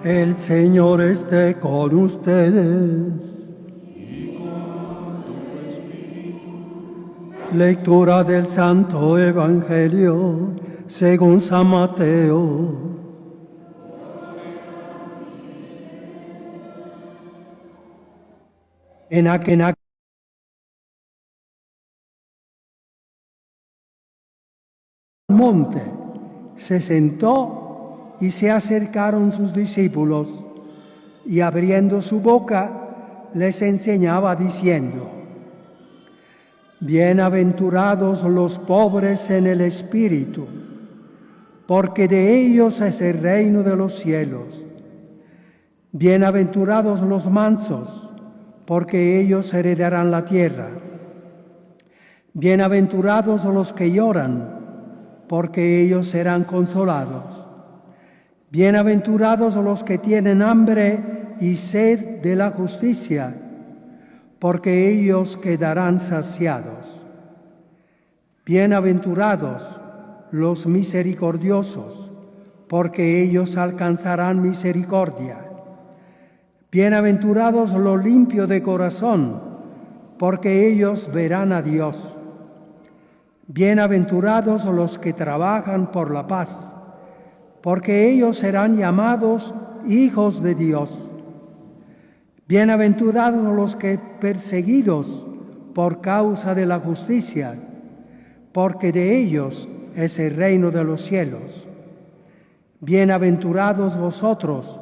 El Señor esté con ustedes. Lectura del Santo Evangelio según San Mateo. En aquel monte se sentó y se acercaron sus discípulos, y abriendo su boca les enseñaba diciendo: Bienaventurados los pobres en el espíritu, porque de ellos es el reino de los cielos. Bienaventurados los mansos, porque ellos heredarán la tierra. Bienaventurados los que lloran, porque ellos serán consolados. Bienaventurados los que tienen hambre y sed de la justicia, porque ellos quedarán saciados. Bienaventurados los misericordiosos, porque ellos alcanzarán misericordia. Bienaventurados los limpios de corazón, porque ellos verán a Dios. Bienaventurados los que trabajan por la paz, porque ellos serán llamados hijos de Dios. Bienaventurados los que perseguidos por causa de la justicia, porque de ellos es el reino de los cielos. Bienaventurados vosotros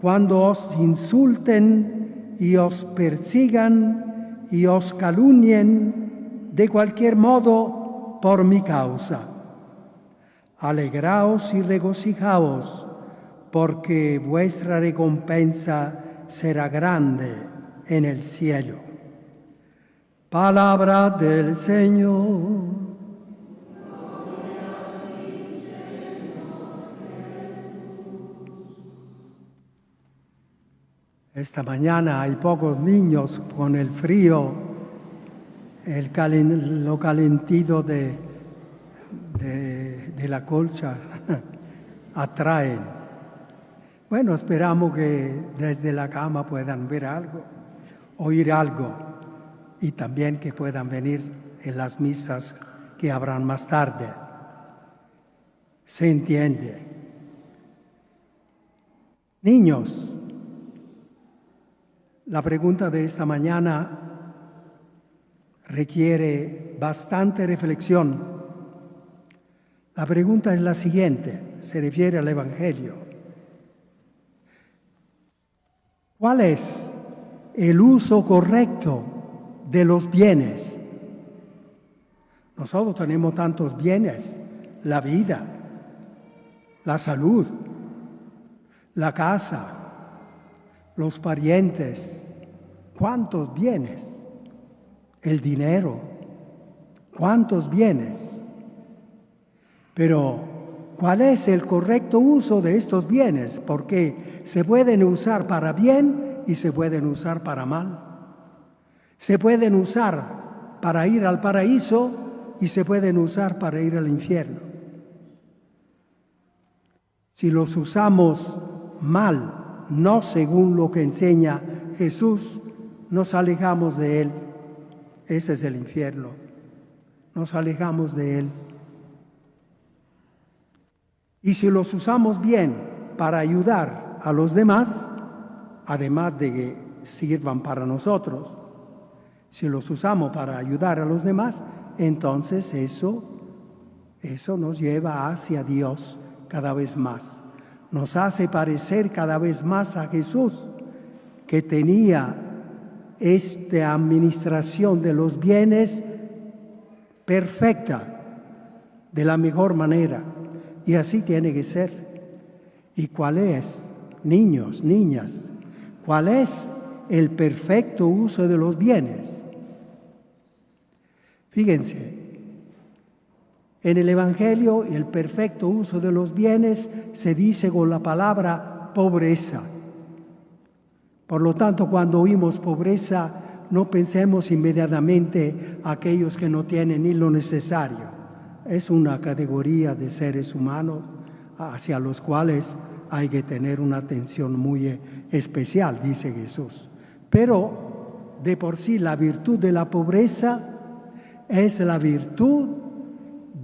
cuando os insulten y os persigan y os calumnien de cualquier modo por mi causa. Alegraos y regocijaos, porque vuestra recompensa será grande en el cielo. Palabra del Señor. Esta mañana hay pocos niños con el frío, lo calentito de la colcha atraen. Bueno, esperamos que desde la cama puedan ver algo, oír algo, y también que puedan venir en las misas que habrán más tarde. Se entiende. Niños, la pregunta de esta mañana requiere bastante reflexión. La pregunta es la siguiente, se refiere al Evangelio. ¿Cuál es el uso correcto de los bienes? Nosotros tenemos tantos bienes: la vida, la salud, la casa, los parientes. ¿Cuántos bienes? El dinero. ¿Cuántos bienes? Pero, ¿cuál es el correcto uso de estos bienes? Porque se pueden usar para bien y se pueden usar para mal. Se pueden usar para ir al paraíso y se pueden usar para ir al infierno. Si los usamos mal, no según lo que enseña Jesús, nos alejamos de Él. Ese es el infierno. Nos alejamos de Él. Y si los usamos bien para ayudar a los demás, además de que sirvan para nosotros, si los usamos para ayudar a los demás, entonces eso nos lleva hacia Dios cada vez más. Nos hace parecer cada vez más a Jesús, que tenía esta administración de los bienes perfecta, de la mejor manera. Y así tiene que ser. ¿Y cuál es, niños, niñas? ¿Cuál es el perfecto uso de los bienes? Fíjense, en el Evangelio el perfecto uso de los bienes se dice con la palabra pobreza. Por lo tanto, cuando oímos pobreza, no pensemos inmediatamente a aquellos que no tienen ni lo necesario. Es una categoría de seres humanos hacia los cuales hay que tener una atención muy especial, dice Jesús. Pero de por sí la virtud de la pobreza es la virtud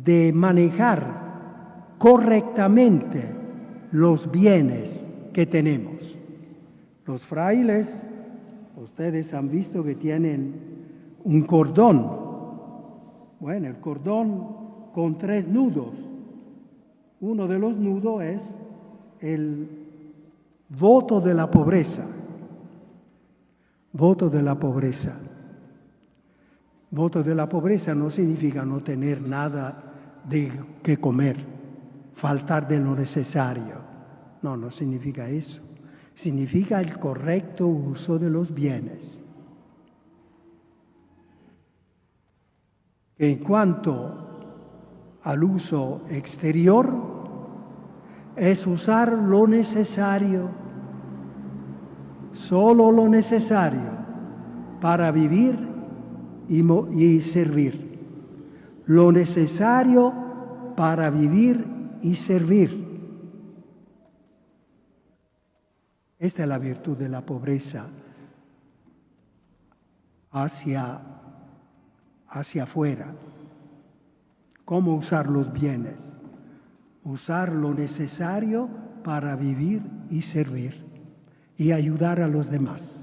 de manejar correctamente los bienes que tenemos. Los frailes, ustedes han visto que tienen un cordón. Bueno, el cordón con 3 nudos. Uno de los nudos es el voto de la pobreza. Voto de la pobreza. Voto de la pobreza no significa no tener nada de que comer, faltar de lo necesario. No, no significa eso. Significa el correcto uso de los bienes. En cuanto al uso exterior, es usar lo necesario, solo lo necesario para vivir y servir. Lo necesario para vivir y servir. Esta es la virtud de la pobreza hacia afuera. ¿Cómo usar los bienes? Usar lo necesario para vivir y servir y ayudar a los demás.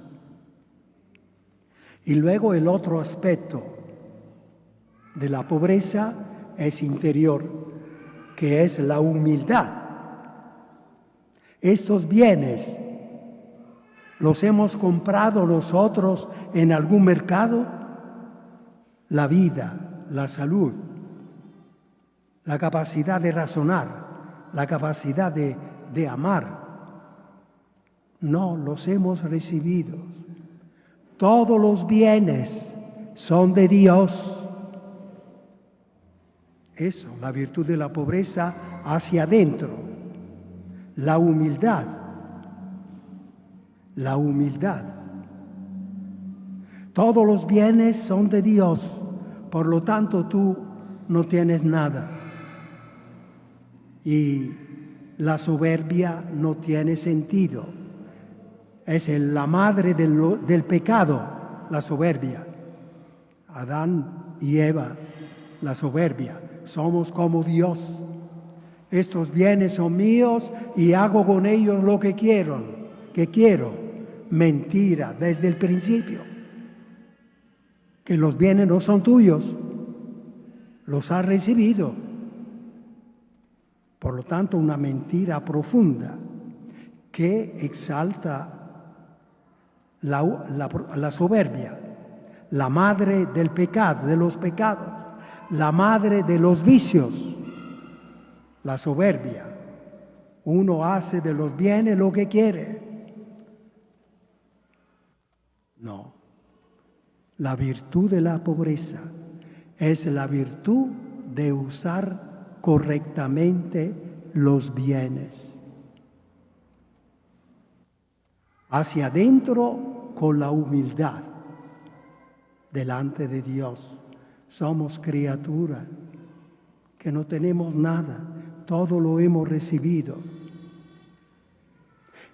Y luego el otro aspecto de la pobreza es interior, que es la humildad. Estos bienes los hemos comprado nosotros en algún mercado. La vida, la salud, la capacidad de razonar, la capacidad de amar. No, los hemos recibido. Todos los bienes son de Dios. Eso, la virtud de la pobreza hacia adentro. La humildad. La humildad. Todos los bienes son de Dios, por lo tanto tú no tienes nada. Y la soberbia no tiene sentido. Es la madre del pecado, la soberbia. Adán y Eva, la soberbia. Somos como Dios. Estos bienes son míos y hago con ellos lo que quiero. Mentira desde el principio. Que los bienes no son tuyos. Los has recibido. Por lo tanto, una mentira profunda que exalta la soberbia, la madre del pecado, de los pecados, la madre de los vicios, la soberbia. Uno hace de los bienes lo que quiere. No. La virtud de la pobreza es la virtud de usar correctamente los bienes. Hacia adentro con la humildad delante de Dios. Somos criaturas que no tenemos nada, todo lo hemos recibido.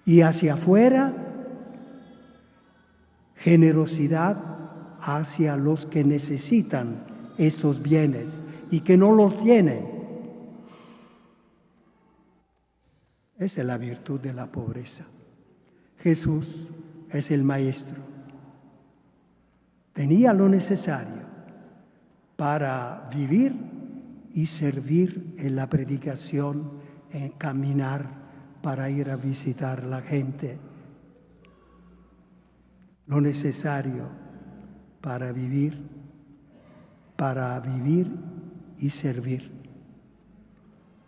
Y hacia afuera, generosidad hacia los que necesitan estos bienes y que no los tienen. Esa es la virtud de la pobreza. Jesús es el Maestro. Tenía lo necesario para vivir y servir en la predicación, en caminar para ir a visitar a la gente. Lo necesario para vivir y servir.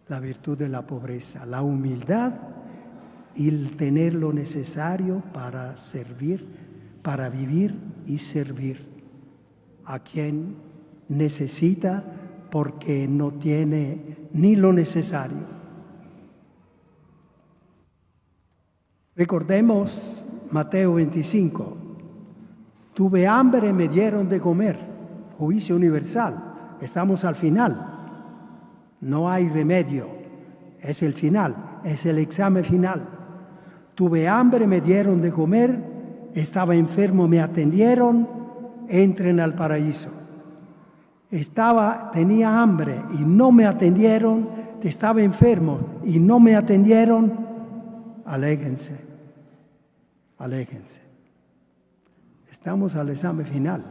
La virtud de la pobreza, la humildad y el tener lo necesario para servir, para vivir y servir a quien necesita porque no tiene ni lo necesario. Recordemos Mateo 25. Tuve hambre, me dieron de comer. Juicio universal. Estamos al final. No hay remedio. Es el final. es el examen final. Tuve hambre, me dieron de comer, estaba enfermo, me atendieron, entren al paraíso. Tenía hambre y no me atendieron, estaba enfermo y no me atendieron, aléjense, aléjense. Estamos al examen final.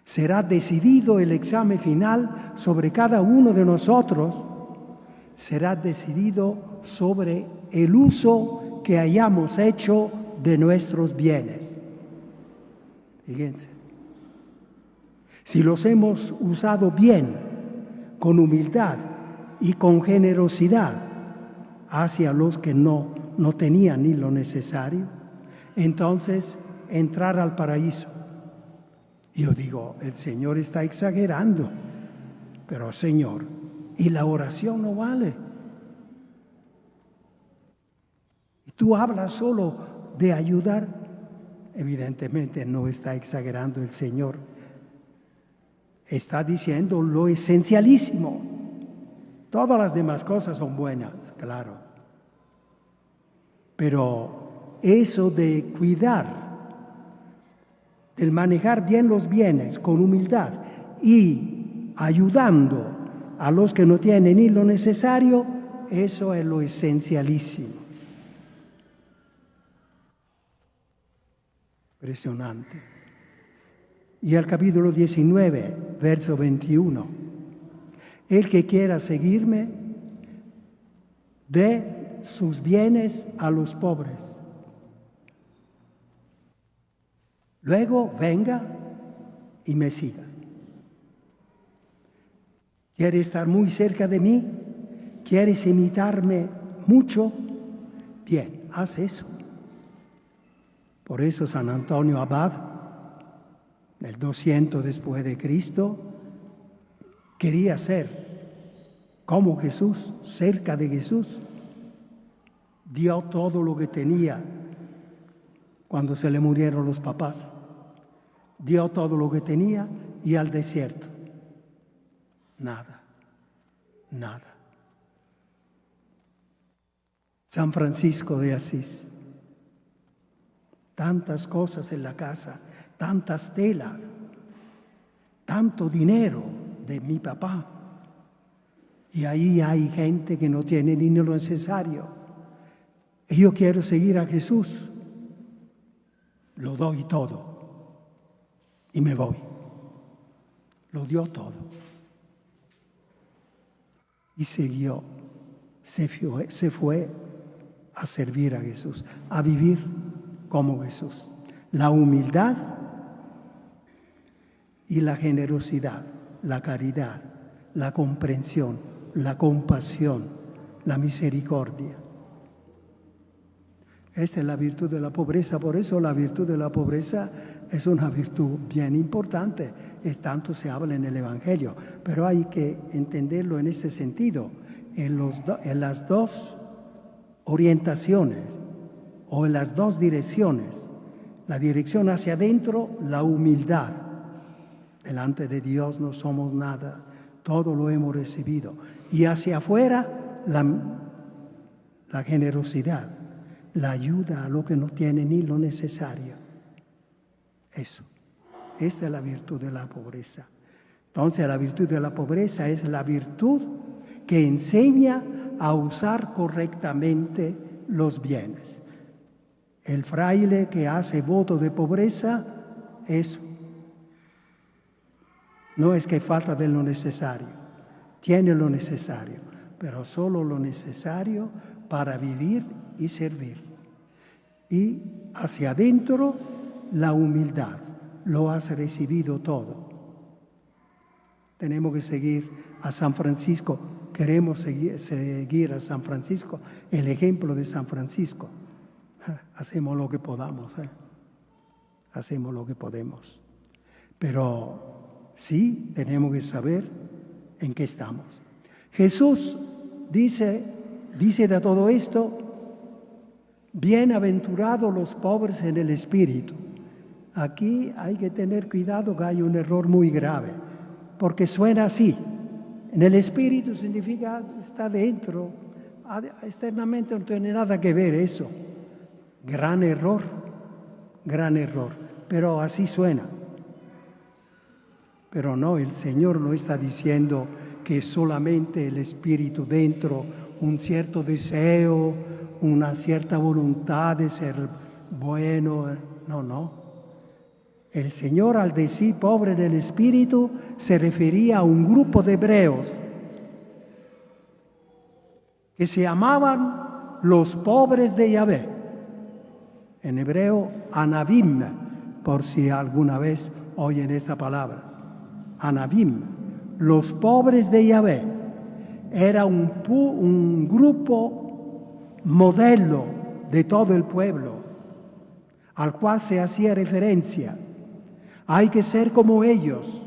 Será decidido el examen final sobre cada uno de nosotros, será decidido sobre el uso que hayamos hecho de nuestros bienes. Fíjense, si los hemos usado bien, con humildad y con generosidad hacia los que no tenían ni lo necesario, entonces entrar al paraíso. Yo digo, el Señor está exagerando, pero Señor, y la oración no vale. Y tú hablas solo de ayudar, evidentemente no está exagerando el Señor. Está diciendo lo esencialísimo. Todas las demás cosas son buenas, claro. Pero eso de cuidar, el manejar bien los bienes con humildad y ayudando a los que no tienen ni lo necesario, eso es lo esencialísimo. Impresionante. Y el capítulo 19, verso 21. El que quiera seguirme, dé sus bienes a los pobres. Luego venga y me siga. ¿Quieres estar muy cerca de mí? ¿Quieres imitarme mucho? Bien, haz eso. Por eso San Antonio Abad, en el 200 después de Cristo, quería ser como Jesús, cerca de Jesús. Dio todo lo que tenía cuando se le murieron los papás. Dio todo lo que tenía y al desierto. Nada, nada. San Francisco de Asís. Tantas cosas en la casa, tantas telas, tanto dinero de mi papá. Y ahí hay gente que no tiene ni lo necesario. Y yo quiero seguir a Jesús. Lo doy todo y me voy. Lo dio todo. Y siguió, se fue a servir a Jesús, a vivir como Jesús. La humildad y la generosidad, la caridad, la comprensión, la compasión, la misericordia. Esta es la virtud de la pobreza. Por eso la virtud de la pobreza es una virtud bien importante. Tanto se habla en el Evangelio, pero hay que entenderlo en ese sentido, en las dos orientaciones o en las dos direcciones. La dirección hacia adentro, la humildad. Delante de Dios no somos nada, todo lo hemos recibido. Y hacia afuera, la generosidad. La ayuda a lo que no tiene ni lo necesario. Eso. Esa es la virtud de la pobreza. Entonces, la virtud de la pobreza es la virtud que enseña a usar correctamente los bienes. El fraile que hace voto de pobreza, eso. No es que falta de lo necesario. Tiene lo necesario, pero solo lo necesario para vivir y servir. Y hacia adentro, la humildad. Lo has recibido todo. Tenemos que seguir a San Francisco. Queremos seguir a San Francisco, el ejemplo de San Francisco. Hacemos lo que podamos. Hacemos lo que podemos. Pero sí tenemos que saber en qué estamos. Jesús dice de todo esto: bienaventurados los pobres en el espíritu. Aquí hay que tener cuidado, que hay un error muy grave, porque suena así. En el espíritu significa está dentro, externamente no tiene nada que ver eso. Gran error, pero así suena. Pero no, el Señor no está diciendo que solamente el Espíritu dentro, un cierto deseo, una cierta voluntad de ser bueno. No. El Señor, al decir pobre del Espíritu, se refería a un grupo de hebreos que se llamaban los pobres de Yahvé. En hebreo, Anavim, por si alguna vez oyen esta palabra. Anavim, los pobres de Yahvé. Era un grupo modelo de todo el pueblo, al cual se hacía referencia. Hay que ser como ellos.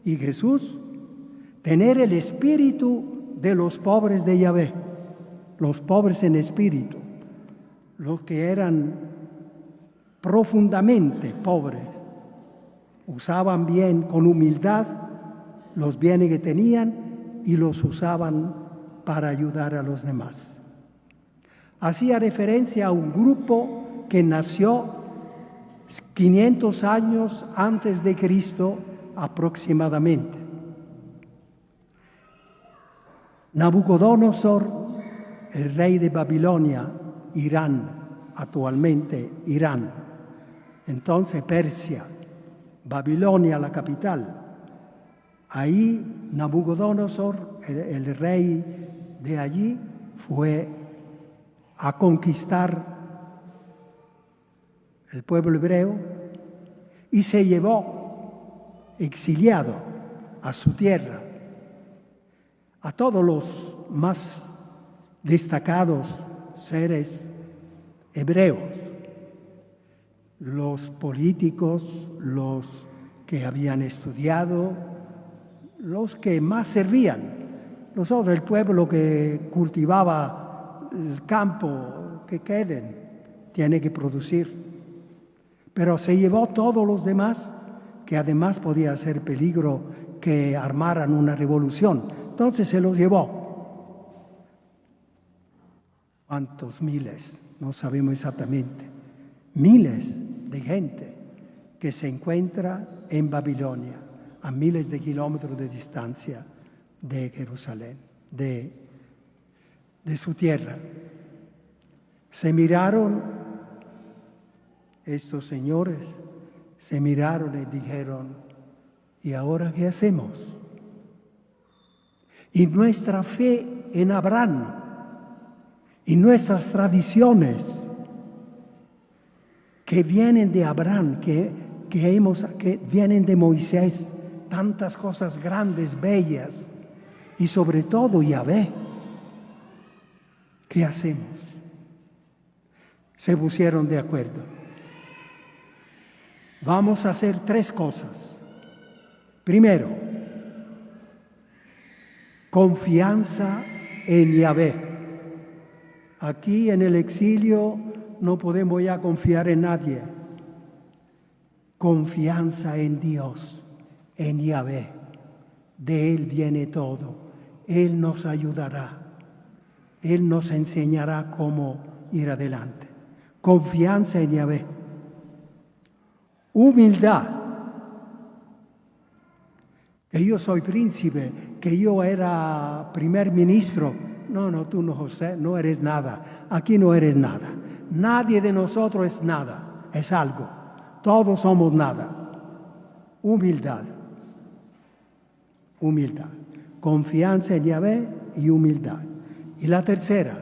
Y Jesús, tener el espíritu de los pobres de Yahvé, los pobres en espíritu, los que eran profundamente pobres, usaban bien, con humildad, los bienes que tenían y los usaban para ayudar a los demás. Hacía referencia a un grupo que nació 500 años antes de Cristo aproximadamente. Nabucodonosor, el rey de Babilonia, Irán, actualmente Irán, entonces Persia, Babilonia la capital. Ahí Nabucodonosor, el rey de allí, fue a conquistar el pueblo hebreo y se llevó exiliado a su tierra a todos los más destacados seres hebreos, los políticos, los que habían estudiado, los que más servían. Nosotros, el pueblo que cultivaba el campo, que queden, tiene que producir. Pero se llevó todos los demás, que además podía ser peligro que armaran una revolución. Entonces se los llevó. ¿Cuántos miles? No sabemos exactamente. Miles de gente que se encuentra en Babilonia, a miles de kilómetros de distancia de Jerusalén, de su tierra. Se miraron, estos señores, se miraron y dijeron, ¿y ahora qué hacemos? Y nuestra fe en Abraham y nuestras tradiciones que vienen de Abraham, que vienen de Moisés, tantas cosas grandes, bellas, y sobre todo Yahvé, ¿qué hacemos? Se pusieron de acuerdo. Vamos a hacer 3 cosas. Primero, confianza en Yahvé. Aquí en el exilio no podemos ya confiar en nadie. Confianza en Dios, en Yahvé. De Él viene todo. Él nos ayudará. Él nos enseñará cómo ir adelante. Confianza en Yahvé. Humildad. Que yo soy príncipe, que yo era primer ministro. No, tú no, José, no eres nada. Aquí no eres nada. Nadie de nosotros es nada, es algo. Todos somos nada. Humildad. Humildad. Confianza en Yahvé y humildad. Y la tercera,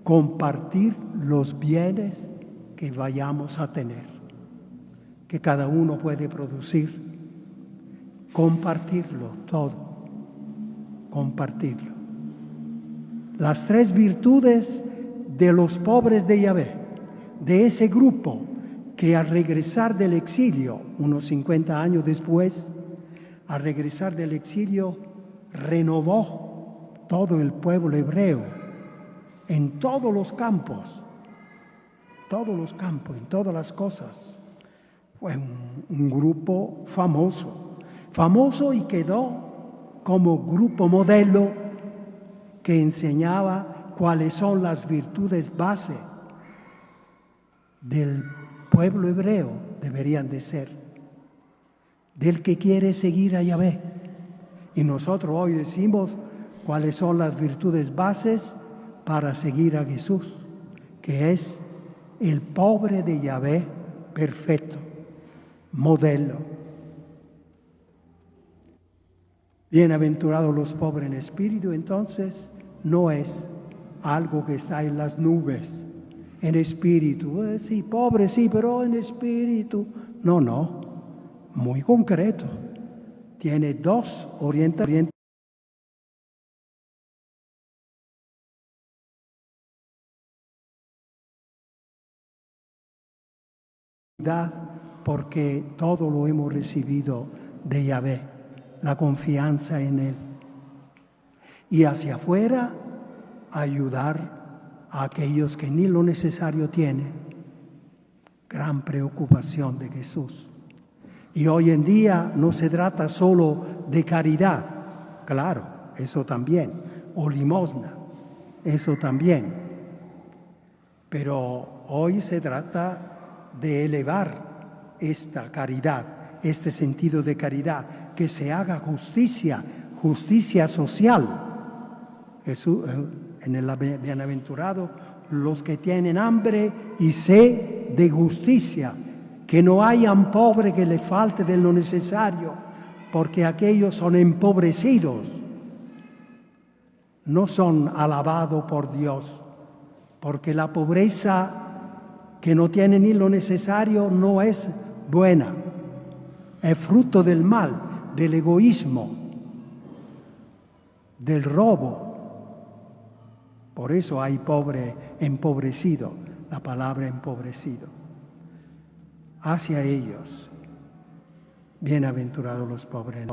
compartir los bienes que vayamos a tener, que cada uno puede producir. Compartirlo todo. Compartirlo. Las 3 virtudes de los pobres de Yahvé, de ese grupo que al regresar del exilio, unos 50 años después, al regresar del exilio, renovó todo el pueblo hebreo en todos los campos, en todas las cosas. Fue un grupo famoso y quedó como grupo modelo que enseñaba cuáles son las virtudes base del pueblo hebreo, deberían de ser, del que quiere seguir a Yahvé. Y nosotros hoy decimos cuáles son las virtudes bases para seguir a Jesús, que es el pobre de Yahvé perfecto, modelo. Bienaventurados los pobres en espíritu, entonces no es algo que está en las nubes, en espíritu. Sí, pobre, sí, pero en espíritu. No, muy concreto. Tiene dos orientaciones. Porque todo lo hemos recibido de Yahvé, la confianza en Él. Y hacia afuera, ayudar a aquellos que ni lo necesario tienen. Gran preocupación de Jesús. Y hoy en día no se trata solo de caridad, claro, eso también, o limosna, eso también. Pero hoy se trata de elevar esta caridad, este sentido de caridad, que se haga justicia social. Jesús, en el bienaventurado, los que tienen hambre y sed de justicia, que no hayan pobre que le falte de lo necesario, porque aquellos son empobrecidos, no son alabados por Dios, porque la pobreza que no tiene ni lo necesario no es buena, es fruto del mal, del egoísmo, del robo. Por eso hay pobre empobrecido, la palabra empobrecido. Hacia ellos, bienaventurados los pobres.